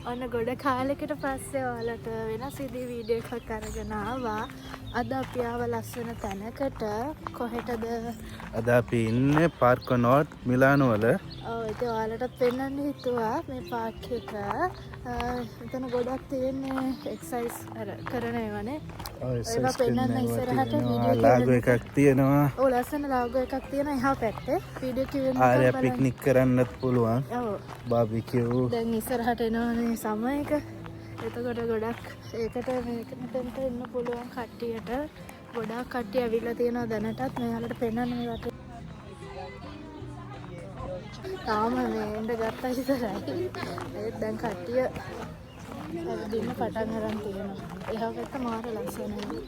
ඔන්න ගොඩ කාලෙකට පස්සේ ඔයාලට වෙනස් විදිහේ වීඩියෝ එකක් අරගෙන ආවා. අද අපි ආව ලස්සන තැනකට. කොහෙටද? අද අපි ඉන්නේ පාර්කෝ නෝර්ත් මිලානෝ වල. ඔව් ඒක ඔයාලටත් පෙන්වන්න හිතුවා මේ පාර්ක් එක. එතන ගොඩක් තියෙන්නේ එක්සර්සයිස් කරන ඒවානේ. ඒවා පෙන්වන්න ඉස්සරහට වීඩියෝ ලාගෝ එකක් තියෙනවා. ඔව් ලස්සන ලාගෝ එකක් තියෙනවා එහා පැත්තේ. වීඩියෝ කිවෙන්න ආරය පික්නික් කරන්නත් පුළුවන්. ඔව්. බාබිකියු. දැන් ඉස්සරහට එනවනේ සමය එක. එතකොට ගොඩක් ඒකට මෙතනට එන්න පුළුවන් කට්ටියට. ගොඩක් කට්ටිය ඇවිල්ලා තියෙනවා දැනටත් මෙයාලට පෙන්වන්න මේ වටේ. තාම මේ එන්න ගත්තා ඉතරයි. ඒත් දැන් කට්ටිය ඇවිදින්න පටන් අරන් තියෙනවා. එහා පැත්ත මාර ලස්සනයි.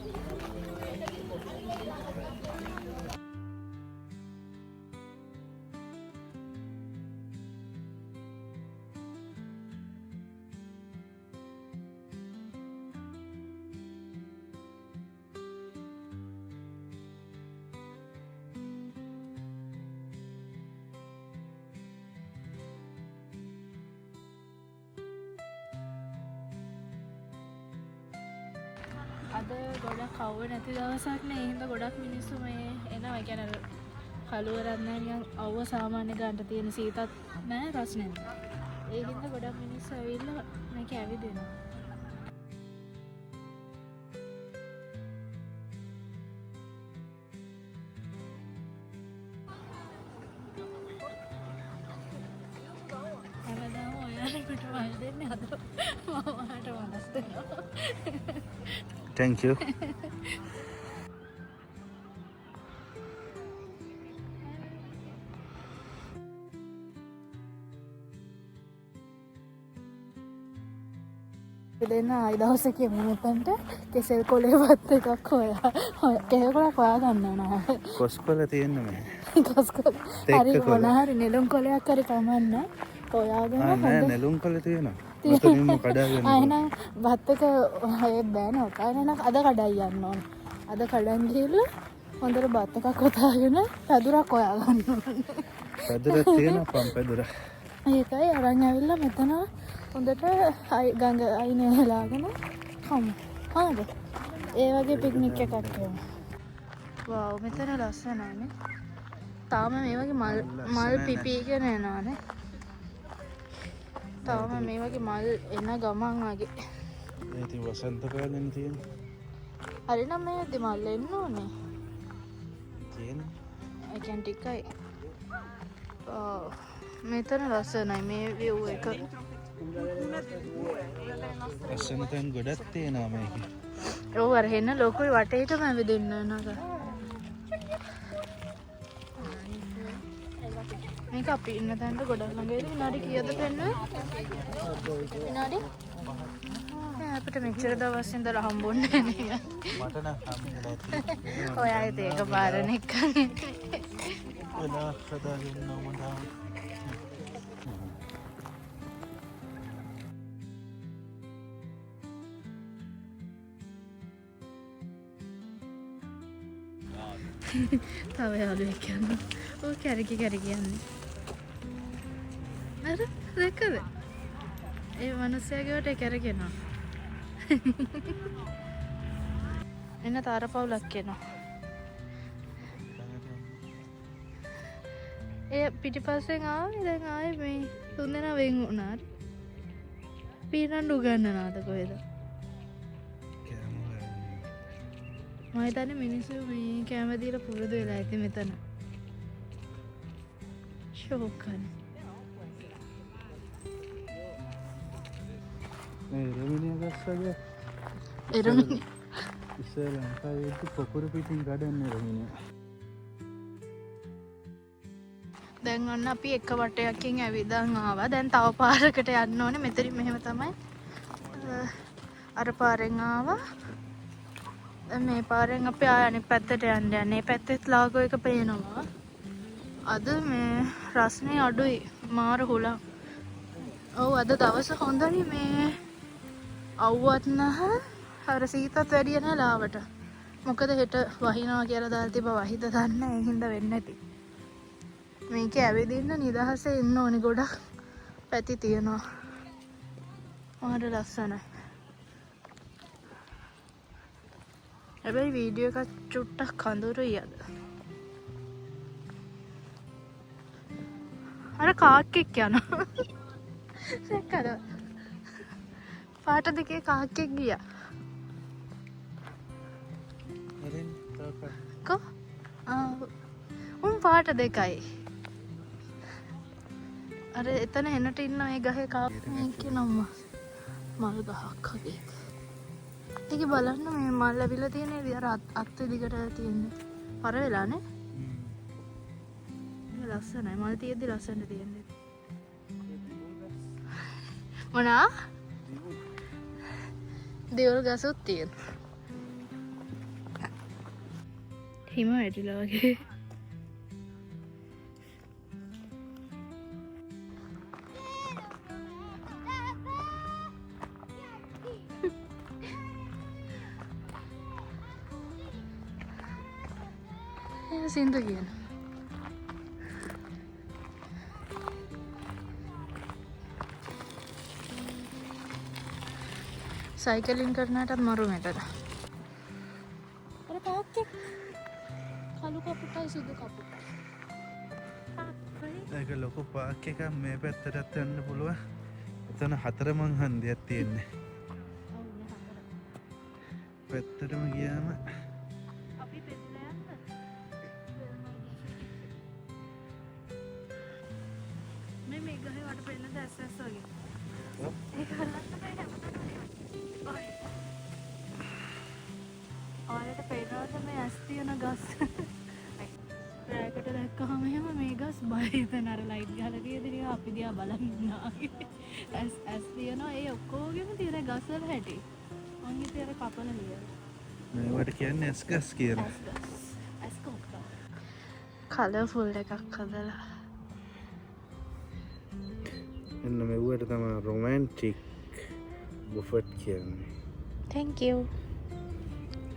අද ගොඩක් කව්ව නැති දවසක් නේ. හින්දා ගොඩක් මිනිස්සු මේ එනවා. ඒ කියන්නේ කළුවරක් නැහැ නිකන් අවුව සාමාන්‍ය ගන්න තියෙන සීතත් නැහැ රස්නෙත්. ඒ හින්දා ගොඩක් මිනිස්සු ඇවිල්ලා මේක ඇවිදිනවා. හැමදාම ඔයාලට වල් දෙන්නේ අද මමට වනස් දෙනවා. Thank you. දෙන්න ආයි දවසේ කියමු මෙතනට කෙසෙල් කොලේවත් එකක් හොයා. කෙසෙල් කොලක් හොයා ගන්න නෑ. කොස්කොල තියෙන මේ. කොස්කොල. හරි මොනහරි නෙළුම් කොලයක් හරි කමන්න. හොයාගෙන නෑ නෙළුම් කොල තියෙනවා. මෙතනින්ම කඩාගෙන. ආයෙනම් බත් එක ඒ බෑනේ ඔක. ආයෙනම් අද කඩයි යන්න ඕන. අද කඩන් ගිහලා හොඳට බත් එකක් හොතාගෙන පැදුරක් හොයා ගන්න ඕන. පැදුරක් තියෙනවා පම්පැදුර. ඒකයි අරන් ඇවිල්ලා මෙතන හොඳට ගඟ අයිනේ හලාගෙන කමු. හරිද? ඒ වගේ පික්නික් එකක් කරමු. වව් මෙතන ලස්සනයිනේ. තාම මේ වගේ මල් පිපිගෙන එනවානේ. තාම මේ වගේ මල් එන ගමන් වගේ. මේ ඉතින් වසන්ත කාලෙන් තියෙන. හරි නම් මේ දෙමල් එන්න ඕනේ. තියෙන. ඒ කියන්නේ ටිකයි. මෙතන ලස්සනයි මේ view එක. ලස්සන තැන් ගොඩක් තියෙනවා මේකේ. ඔව් අර හෙන්න ලොකුයි වටේටම ඇවිදින්න නේද? මේක අපි ඉන්න තැනට ගොඩක් ළඟදී විනාඩි කීයද පෙන්නුවේ? විනාඩි? අපිට මෙච්චර දවස් ඉඳලා හම්බුන්නේ නැහැ. මට නම් හම්බෙලා තියෙනවා. ඔය ආයෙත් ඒක පාරණ එක්කනේ. වෙලා හදාගෙන නෝමදා. තව යාළුවෙක් යනවා. ඔය කැරකි යන්නේ. අර දැක්කද? ඒ මිනිස්සයාගේ වට කැරකෙනවා. එන්න තාරපවුලක් එනවා. ඒ පිටිපස්සෙන් ආවේ දැන් ආයේ මේ තුන්දෙනා වෙන් වුණා. පීරන්න උගන්නනවාද කොහෙද? මම හිතන්නේ මිනිස්සු මේ කැම දීලා පුරුදු වෙලා ඇති මෙතන. ෂෝකන්. මේ රෙමිනිය ගස්සගේ. එරමිනි. ඉස්සර ලංකාවේ පොකුරු පිටින් ගඩන්නේ රෙමිනිය. දැන් ඔන්න අපි එක වටයකින් ඇවිදන් ආවා. දැන් තව පාරකට යන්න ඕනේ. මෙතනින් මෙහෙම තමයි. අර පාරෙන් ආවා. මේ පාරෙන් අපි ආය අනිත් පැත්තට යන්නේ. මේ පැත්තෙත් ලාගෝ එක පේනවා. අද මේ රස්නේ අඩුයි. මාර හුලං. ඔව් අද දවස හොඳයි මේ අවුවත් නැහැ. අර සීතත් වැඩි නැහැ ලාවට. මොකද හෙට වහිනවා කියලා දාලා තිබ්බ වහිද දන්නේ නැහැ. ඒ හින්දා වෙන්නේ නැති. මේක ඇවිදින්න නිදහසේ ඉන්න ඕනේ. ගොඩක් පැති තියෙනවා. මාර ලස්සනයි. හැබැයි වීඩියෝ එකක් චුට්ටක් කඳුරුයි අද. අර කාක්කෙක් යනවා. දැක්කද? පාට දෙකේ කාක්කෙක් ගියා. කො? උන් පාට දෙකයි. අර එතන එනට ඉන්න ඒ ගහේ මේක නම්ම මල් ගහක් වගේ. ඒක බලන්න මේ මල් ලැබිලා තියෙන විදිහ අත් දිගට තියෙන්නේ. පර වෙලානේ. ලස්සනයි. මල් තියෙද්දි ලස්සනට තියෙන්නේ. මොනා? දෙවල් ගසුත් තියෙනවා. හිම වැටිලා වගේ. සින්දු කියන සයිකලින් කරනටත් මරු මෙතන. අර තාත්තෙක් කළු කපුටයි සුදු කපුටයි. ඒක ලොකු පාක් එකක් මේ පැත්තටත් යන්න පුළුවන්. එතන 4 මං හන්දියක් තියෙන්නේ. පැත්තටම ගියාම අපි පෙරලා යන්න. මේ ගහේ වට පෙන්න දැස් වගේ. ඒක හලන්න බෑ. ආයෙත් පේනවද මේ ඇස් තියෙන ගස්? රැකට දැක්කහම එහෙම මේ ගස් බය වෙන අර ලයිට් ගහලා තියෙන අපි දිහා බලන් ඉන්නවා. ඇස් තියෙනවා ඒ ඔක්කොගෙම තියෙන ගස් වල හැටි. මං හිතේ අර කපන ලියන. මේවට කියන්නේ ඇස් ගස් කියලා. ඇස් කොක්ක. කලර්ෆුල් එකක් හදලා. එන්න මෙව්වට තමයි රොමැන්ටික් බුෆට් කියන්නේ. Thank you.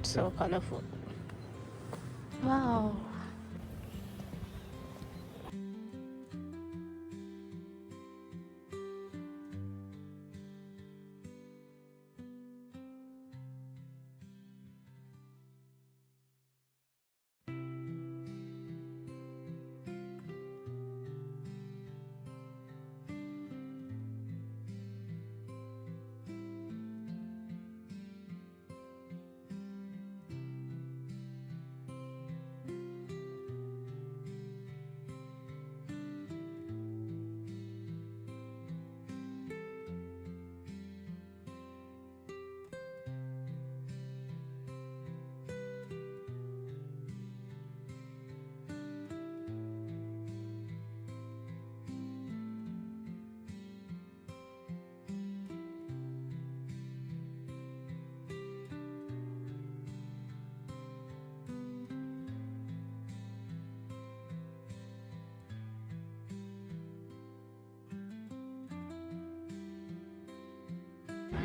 So colorful. Wow.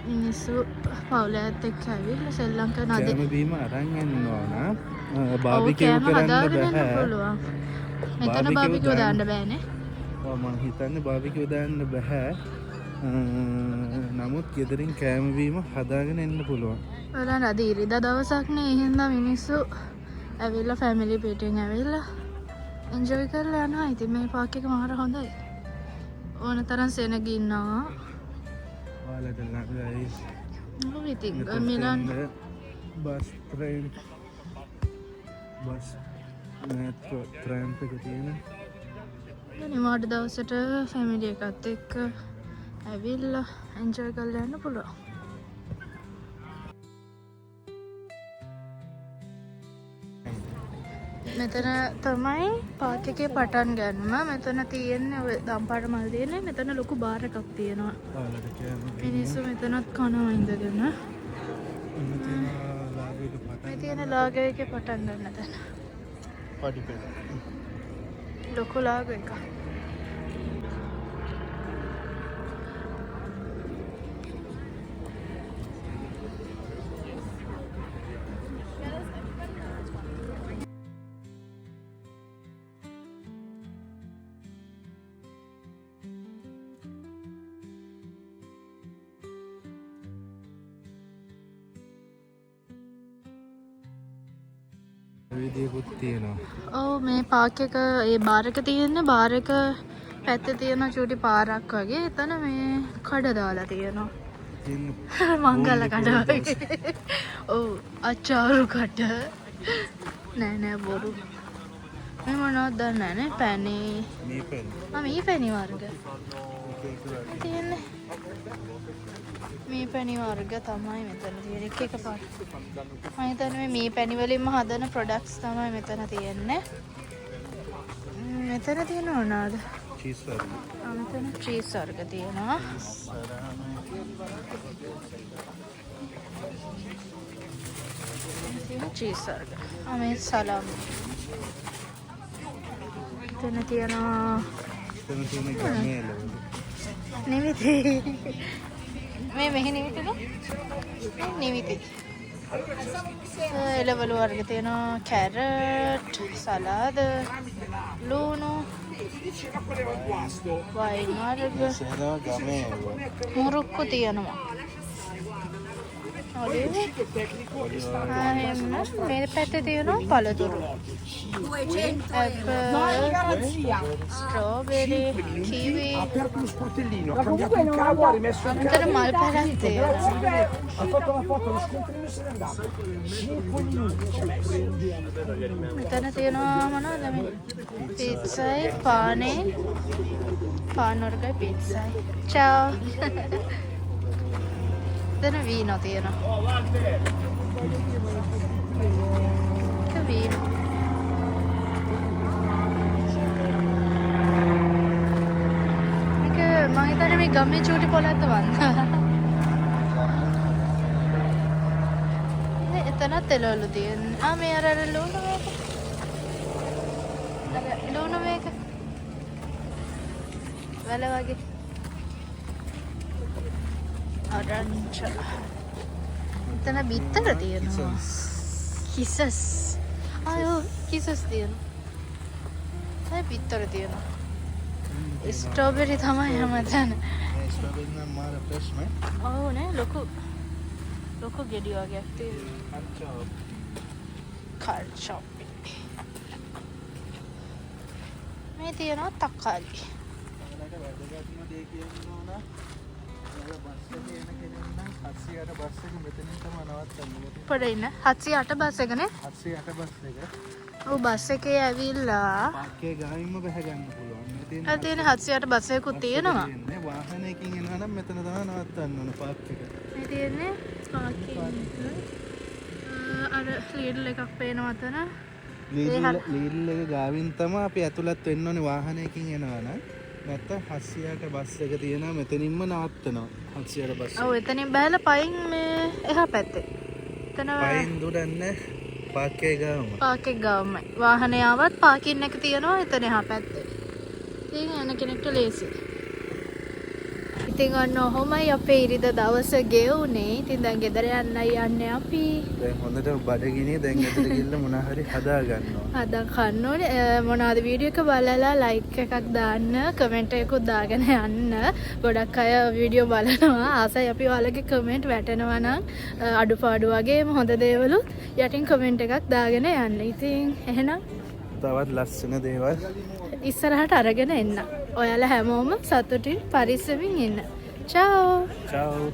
මිනිස්සු පවුලත් එක්ක ඇවිල්ලා ශ්‍රී ලංකා නදී කෑම බීම අරන් යන්න ඕන. ඔව් බාබිකියු කෑම කරන්න හදාගෙන යන්න බෑ. පුළුවන්. මෙතන බාබිකියු බාබිකියු දාන්න බෑනේ. ඔව් මං හිතන්නේ බාබිකියු දාන්න බෑ. නමුත් ගෙදරින් කෑම බීම හදාගෙන එන්න පුළුවන්. බලන්න අද ඉරිදා දවසක් නේ. ඒ හින්දා මිනිස්සු ඇවිල්ලා ෆැමිලි පිටින් ඇවිල්ලා එන්ජොයි කරලා යනවා. ඉතින් මේ පාක් එක මාර හොඳයි. ඕන තරම් සෙනග ඉන්නවා. ඔයාලට ළඟයි. ඔව් ඉතින් Milan bus train bus metro tram එක තියෙන. නිමාඩ දවසට ෆැමිලි එකත් එක්ක ඇවිල්ලා එන්ජොයි කරලා යන්න පුළුවන්. මෙතන තමයි පාක් එකේ පටන් ගන්න. මෙතන තියෙන්නේ ඔය දම්පාට මල් තියෙන්නේ. මෙතන ලොකු බාර් එකක් තියෙනවා. ඔයාලට කෑම මිනිස්සු මෙතනත් කනවා ඉඳගෙන. මේ තියෙන ලාගර් එකේ පටන් ගන්න තැන. පඩි පෙළ. ලොකු ලාගර් එකක්. විදියකුත් තියෙනවා. ඔව් මේ පාක් එක ඒ බාර් එක තියෙන්නේ බාර් එක පැත්තේ තියෙන චූටි පාරක් වගේ. එතන මේ කඩ දාලා තියෙනවා. ඉතින් මංගල කඩ වගේ. ඔව් අචාරු කඩ. නෑ බොරු. මේ මොනවද දන්නේ නැහැ නේ පැණි. මේ පෙන්. මේ පැණි වර්ග. තියෙන්නේ. මේ පැණි වර්ග තමයි මෙතන තියෙන එක පාට. මම හිතන්නේ මේ පැණි වලින්ම හදන ප්‍රොඩක්ට්ස් තමයි මෙතන තියෙන්නේ. මෙතන තියෙන මොනවාද? චීස් වර්ග. මෙතන චීස් වර්ග තියෙනවා. තියෙන චීස් වර්ග. මේ සලාම්. මෙතන තියෙනවා එතන තියෙන ගමේ එළවලු. නිවිති. මේ මෙහි නිවිතිද? නිවිති. එළවලු වර්ග තියෙනවා කැරට්, සලාද, ලුණු, වයින් වර්ග, සේනවා ගමේ එළවලු. මුරුක්කු තියෙනවා. ඔලිව්. මේ පැත්තේ තියෙනවා පළතුරු. Apple, strawberry, kiwi. aperto lo sportellino, ha cambiato il cavo, ha rimesso il මෙතන මල් පැලක් ha තියෙනවා. fatto la foto allo scontrino e se n'è andato. 5 minuti ci ha messo. මෙතන තියෙනවා මොනවද මේ? පිට්සයි, පානේ. පාන් වර්ගයි පිට්සයි. චාව්. එතන වීනෝ තියෙනවා. ඒක වීනෝ. මේක මම හිතන්නේ මේ ගම්මේ චූටි පොළක්ද වන්ද. එතනත් එළවලු තියෙනවා. මේ අර ලුණු මේක. අර ලුණු මේක. වල වගේ. අරන්ච. එතන බිත්තර තියෙනවා. කිසස්. ආයෝ කිසස් තියෙනවා. ඒ බිත්තර තියෙනවා. ස්ට්‍රෝබෙරි තමයි හැමතැන. ස්ට්‍රෝබෙරි නම් මාර ෆ්‍රෙෂ් නේ. ඔව් නේ ලොකු ගෙඩි වගේක් තියෙනවා. Car shop. මේ තියෙනවා තක්කාලි. වැදගත්ම දේ කියනවා නම් බස් එකේ එන කෙනෙක් නම් 708 බස් එක මෙතනින් තමයි නවත්තන්නේ. පොඩ ඉන්න 708 බස් එකනේ. 708 බස් එක. ඔව් බස් එකේ ඇවිල්ලා පාක්කේ ගාවින්ම බහ ගන්න පුළුවන්. මේ අර තියෙන 708 බස් එකකුත් තියෙනවා. තියෙන්නේ වාහනයකින් එනවා නම් මෙතන තමයි නවත්තන්න ඕන පාක් එක. මේ තියෙන්නේ පාකින් අර ලීඩල් එකක් පේනවා අතන. ලීඩල් එක ගාවින් තමයි අපි ඇතුළත් වෙන්න ඕනේ වාහනයකින් එනවා නම්. නැත්නම් 708 බස් එක තියෙනවා මෙතනින්ම නවත්තනවා. 708 බස් එක. ඔව් එතනින් බැලලා පයින් මේ එහා පැත්තේ. එතන පයින් දුරන්නේ පාක්කේ ගාවම. පාකේ ගාවමයි. වාහනේ ආවත් පාකින් එක තියෙනවා එතන එහා පැත්තේ. ඉතින් එන කෙනෙක්ට ලේසි. ඉතින් අන්න ඔහොමයි අපේ ඉරිදා දවස ගෙවුනේ. ඉතින් දැන් ගෙදර යන්නයි යන්නේ අපි. දැන් හොඳට බඩගිනිය දැන් ගෙදර ගිහිල්ලා මොනා හරි හදා ගන්නවා. හදා කන්න ඕනේ. මොනවාද වීඩියෝ එක බලලා ලයික් එකක් දාන්න, කමෙන්ට් එකකුත් දාගෙන යන්න. ගොඩක් අය වීඩියෝ බලනවා. ආසයි අපි ඔයාලගේ කමෙන්ට් වැටෙනවා නම් අඩුපාඩු වගේම හොඳ දේවලුත් යටින් කමෙන්ට් එකක් දාගෙන යන්න. ඉතින් එහෙනම් තවත් ලස්සන දේවල් ඉස්සරහට අරගෙන එන්න. ඔයාලා හැමෝම සතුටින් පරිස්සමින් ඉන්න. චාෝ. චාෝ.